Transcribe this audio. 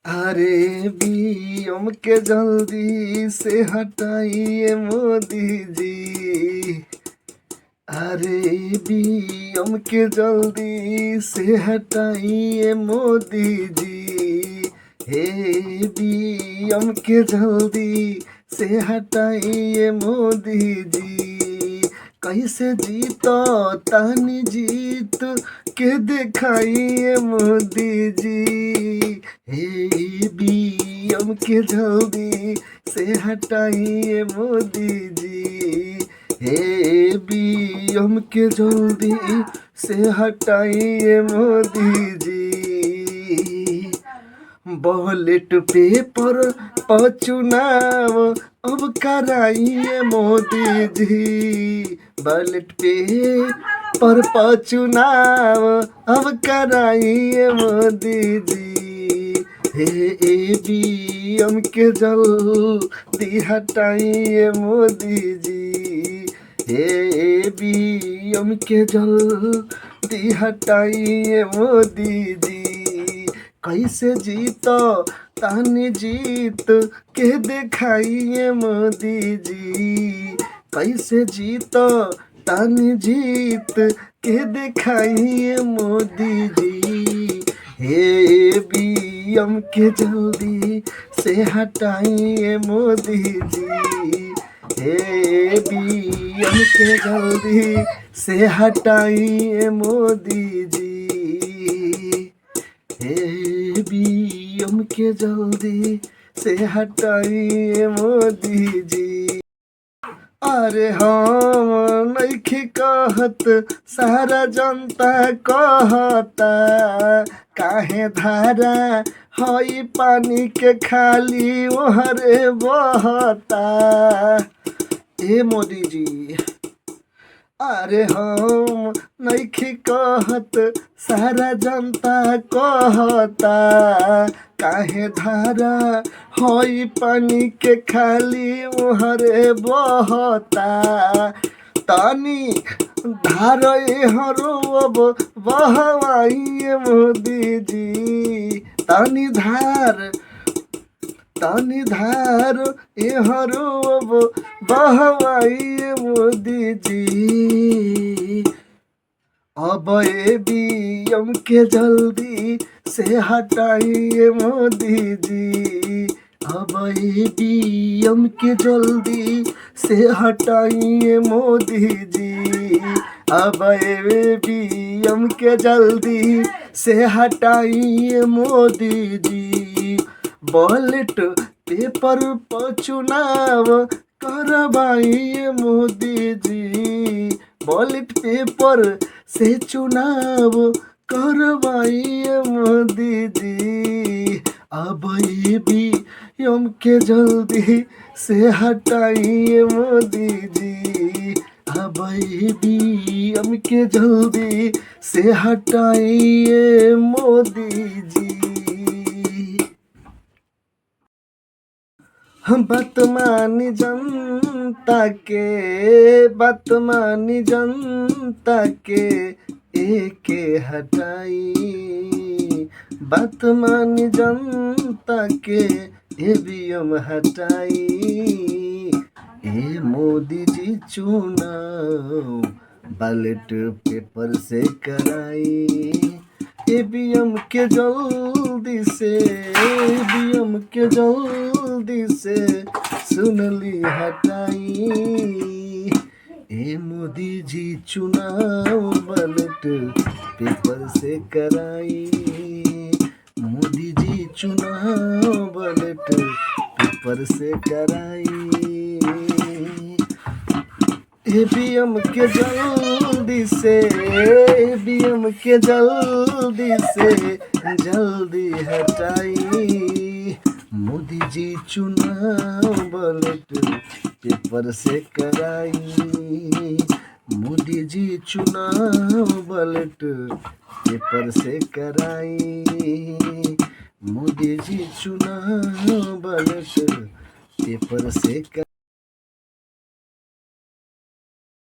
अरे बीएम के जल्दी से हटाइए मोदी जी। अरे बीएम के जल्दी से हटाइए मोदी जी। हे बीएम के जल्दी से हटाइए मोदी जी। कैसे जीतो तानी जीत के दिखाइए मोदी जी। हे बीएम के जल्दी से हटाइए मोदी जी। हे बीएम के जल्दी से हटाइए मोदी जी। बॉलेट पेपर पर चुनाव अब कराइए मोदी जी। बॉलेट पेपर पर चुनाव अब कराइए मोदी जी। हे बीएम के जल्दी हटाइए मोदी जी। हे बीएम के जल्दी हटाइए मोदी जी। कैसे जीतो तानी जीत के दिखाइए मोदी जी। कैसे जीतो तानी जीत के दिखाइए मोदी जी। हे बीएम के जल्दी से हटाइए मोदी जी। हे बीएम के जल्दी से हटाइए मोदी जी। हे बीएम के जल्दी से हटाइए मोदी जी। अरे हम नइखे कहत सारा जनता कहता। काहे धारा हई पानी के खाली ओहरे बहता। ए मोदी जी, अरे हम नइखे कहत सारा जनता कहता। काहे धारा हई पानी के खाली ओहरे बहता। तानी धार एहरो अब बहवाइए मोदी जी। तानी धार एहरो अब बहवाइए मोदी जी। अब ए बीएम के जल्दी से हटाइए मोदी जी। अब ए बीएम के जल्दी से हटाइए मोदी जी। अब ए बीएम के जल्दी से हटाइए मोदी जी। बॉलेट पेपर पर चुनाव करवाइए मोदी जी। बॉलेट पेपर से चुनाव करवाइए मोदी जी। अब ये बीएम के जल्दी से हटाइए मोदी जी। अब ये बीएम के जल्दी से हटाइए मोदी जी। हम बतमानी जनता के, बतमानी जनता के एके हटाई। बतमानी जनता के बीएम हटाई। ए मोदी जी चुनाव बैलेट पेपर से कराई। बीएम के जल्दी से, बीएम के जल्दी से सुनली हटाई। ए मोदी जी चुनाव बैलेट पेपर से कराई। मोदी जी चुनाव बैलेट पेपर से कराई। बीएम के जल्दी से, बीएम के जल्दी से जल्दी हटाई। मोदी जी चुनाव बैलेट पेपर से कराई। मोदी जी चुनाव बैलेट पेपर से कराई। मोदी जी चुनाव बैलेट पेपर से